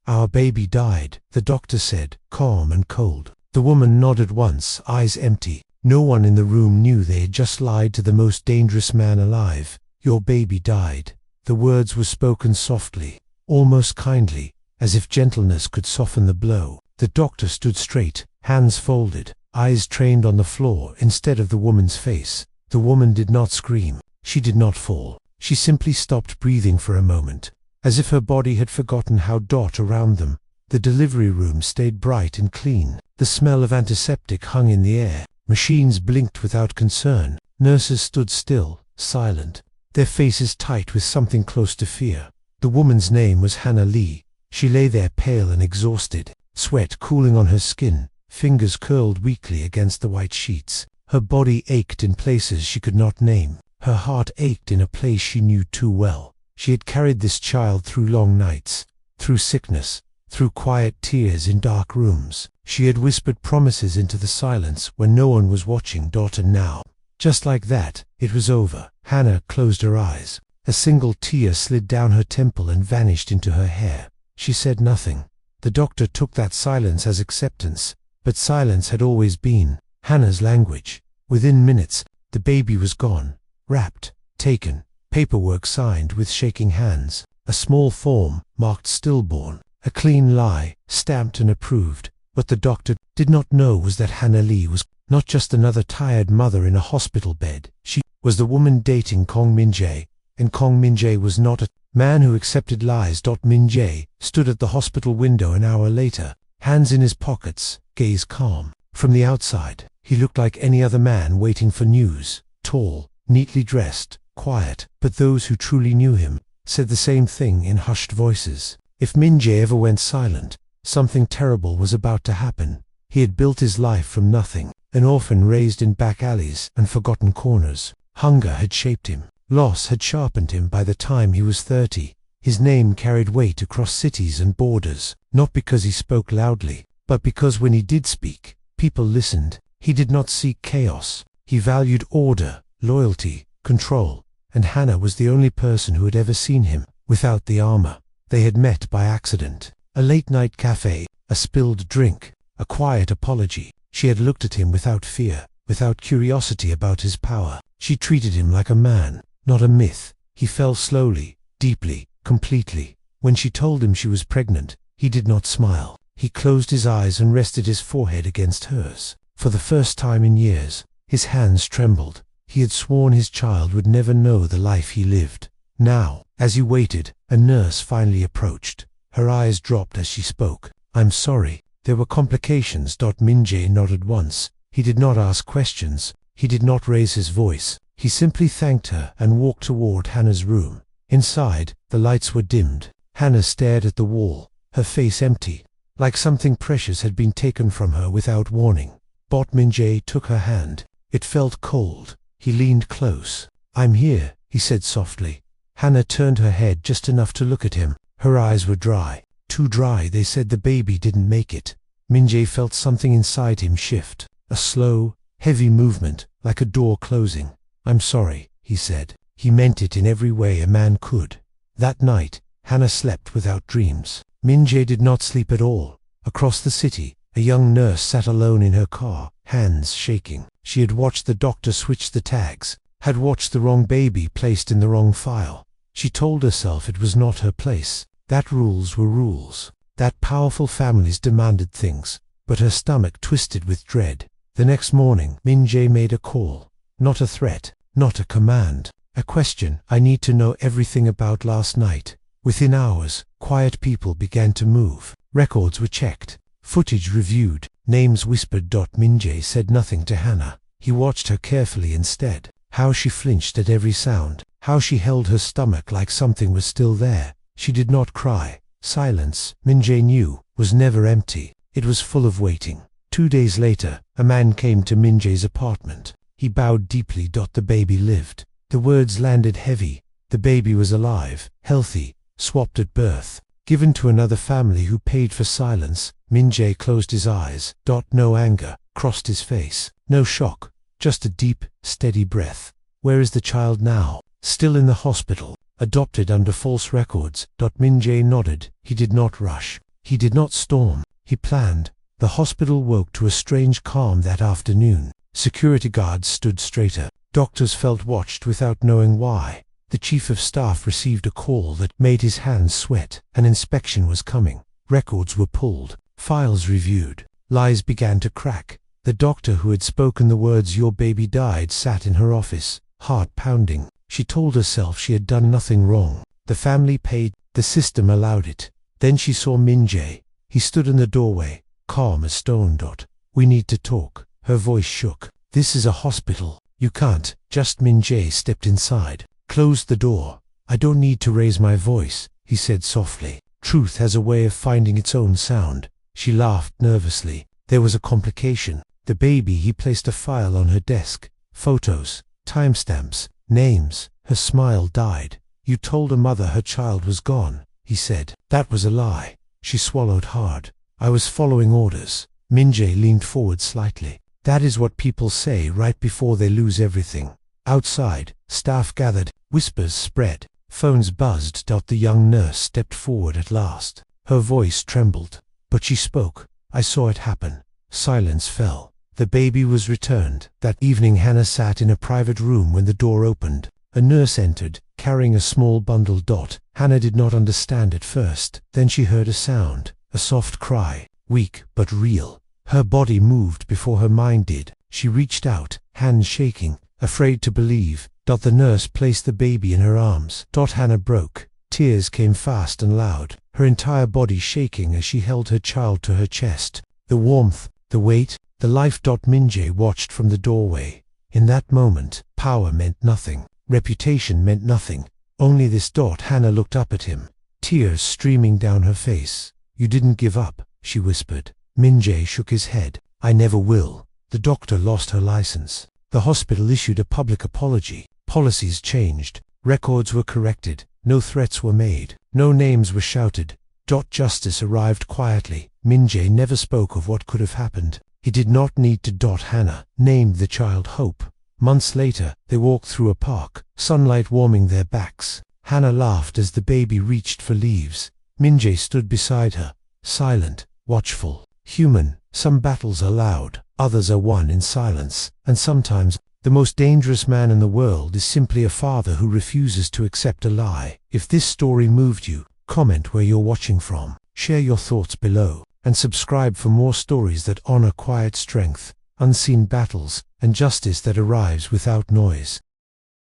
"Our baby died," the doctor said, calm and cold. The woman nodded once, eyes empty. No one in the room knew they had just lied to the most dangerous man alive. "Your baby died." The words were spoken softly, almost kindly, as if gentleness could soften the blow. The doctor stood straight, hands folded, eyes trained on the floor instead of the woman's face. The woman did not scream. She did not fall. She simply stopped breathing for a moment, as if her body had forgotten how. Around them, the delivery room stayed bright and clean. The smell of antiseptic hung in the air. Machines blinked without concern. Nurses stood still, silent, their faces tight with something close to fear. The woman's name was Hannah Lee. She lay there pale and exhausted, sweat cooling on her skin, fingers curled weakly against the white sheets. Her body ached in places she could not name. Her heart ached in a place she knew too well. She had carried this child through long nights, through sickness, through quiet tears in dark rooms. She had whispered promises into the silence when no one was watching. And now, just like that, it was over. Hannah closed her eyes. A single tear slid down her temple and vanished into her hair. She said nothing. The doctor took that silence as acceptance, but silence had always been Hannah's language. Within minutes, the baby was gone, wrapped, taken, paperwork signed with shaking hands, a small form marked stillborn, a clean lie, stamped and approved. What the doctor did not know was that Hannah Lee was not just another tired mother in a hospital bed. She was the woman dating Kong Min-jae, and Kong Min-jae was not a man who accepted lies. Min-jae stood at the hospital window an hour later, hands in his pockets, gaze calm. From the outside, he looked like any other man waiting for news, tall, neatly dressed, quiet, but those who truly knew him said the same thing in hushed voices. If Min-jae ever went silent, something terrible was about to happen. He had built his life from nothing, an orphan raised in back alleys and forgotten corners. Hunger had shaped him. Loss had sharpened him. By the time he was 30, his name carried weight across cities and borders, not because he spoke loudly, but because when he did speak, people listened. He did not seek chaos. He valued order, loyalty, control, and Hannah was the only person who had ever seen him without the armor. They had met by accident. A late-night cafe, a spilled drink, a quiet apology. She had looked at him without fear, without curiosity about his power. She treated him like a man, not a myth. He fell slowly, deeply, completely. When she told him she was pregnant, he did not smile. He closed his eyes and rested his forehead against hers. For the first time in years, his hands trembled. He had sworn his child would never know the life he lived. Now, as he waited, a nurse finally approached. Her eyes dropped as she spoke. "I'm sorry. There were complications." Min-jae nodded once. He did not ask questions. He did not raise his voice. He simply thanked her and walked toward Hannah's room. Inside, the lights were dimmed. Hannah stared at the wall, her face empty, like something precious had been taken from her without warning. Min-jae took her hand. It felt cold. He leaned close. "I'm here," he said softly. Hannah turned her head just enough to look at him. Her eyes were dry. Too dry. They said the baby didn't make it. Min-jae felt something inside him shift. A slow, heavy movement, like a door closing. "I'm sorry," he said. He meant it in every way a man could. That night, Hannah slept without dreams. Min-jae did not sleep at all. Across the city, a young nurse sat alone in her car, hands shaking. She had watched the doctor switch the tags, had watched the wrong baby placed in the wrong file. She told herself it was not her place, that rules were rules, that powerful families demanded things, but her stomach twisted with dread. The next morning, Min-jae made a call. Not a threat, not a command, a question. "I need to know everything about last night." Within hours, quiet people began to move. Records were checked, footage reviewed, names whispered. Min-jae said nothing to Hannah. He watched her carefully instead. How she flinched at every sound, how she held her stomach like something was still there. She did not cry. Silence, Min-jae knew, was never empty. It was full of waiting. 2 days later, a man came to Min-jae's apartment. He bowed deeply. The baby lived. The words landed heavy. The baby was alive, healthy, swapped at birth, given to another family who paid for silence. Min-jae closed his eyes. No anger crossed his face. No shock, just a deep, steady breath. Where is the child now? Still in the hospital, adopted under false records. Min-jae nodded. He did not rush. He did not storm, he planned. The hospital woke to a strange calm that afternoon. Security guards stood straighter. Doctors felt watched without knowing why. The chief of staff received a call that made his hands sweat. An inspection was coming. Records were pulled, files reviewed. Lies began to crack. The doctor who had spoken the words "your baby died" sat in her office, heart pounding. She told herself she had done nothing wrong. The family paid, the system allowed it. Then she saw Min-jae. He stood in the doorway, calm as stone. "We need to talk." Her voice shook. "This is a hospital. You can't." Just Min-jae stepped inside, closed the door. "I don't need to raise my voice," he said softly. "Truth has a way of finding its own sound." She laughed nervously. There was a complication. The baby. He placed a file on her desk. Photos, timestamps, names. Her smile died. "You told a mother her child was gone," he said. "That was a lie." She swallowed hard. "I was following orders." Min-jae leaned forward slightly. "That is what people say right before they lose everything." Outside, staff gathered. Whispers spread. Phones buzzed. The young nurse stepped forward at last. Her voice trembled, but she spoke. "I saw it happen." Silence fell. The baby was returned. That evening Hannah sat in a private room when the door opened. A nurse entered, carrying a small bundle. Hannah did not understand at first. Then she heard a sound, a soft cry, weak but real. Her body moved before her mind did. She reached out, hands shaking, afraid to believe. The nurse placed the baby in her arms. Hannah broke. Tears came fast and loud, her entire body shaking as she held her child to her chest. The warmth, the weight, the life. Min-jae watched from the doorway. In that moment, power meant nothing. Reputation meant nothing. Only this. Hannah looked up at him, tears streaming down her face. "You didn't give up," she whispered. Min-jae shook his head. "I never will." The doctor lost her license. The hospital issued a public apology. Policies changed. Records were corrected. No threats were made. No names were shouted. Justice arrived quietly. Min-jae never spoke of what could have happened. He did not need to. Hannah named the child Hope. Months later, they walked through a park, sunlight warming their backs. Hannah laughed as the baby reached for leaves. Min-jae stood beside her, silent, watchful, human. Some battles are loud, others are won in silence, and sometimes the most dangerous man in the world is simply a father who refuses to accept a lie. If this story moved you, comment where you're watching from, share your thoughts below, and subscribe for more stories that honor quiet strength, unseen battles, and justice that arrives without noise.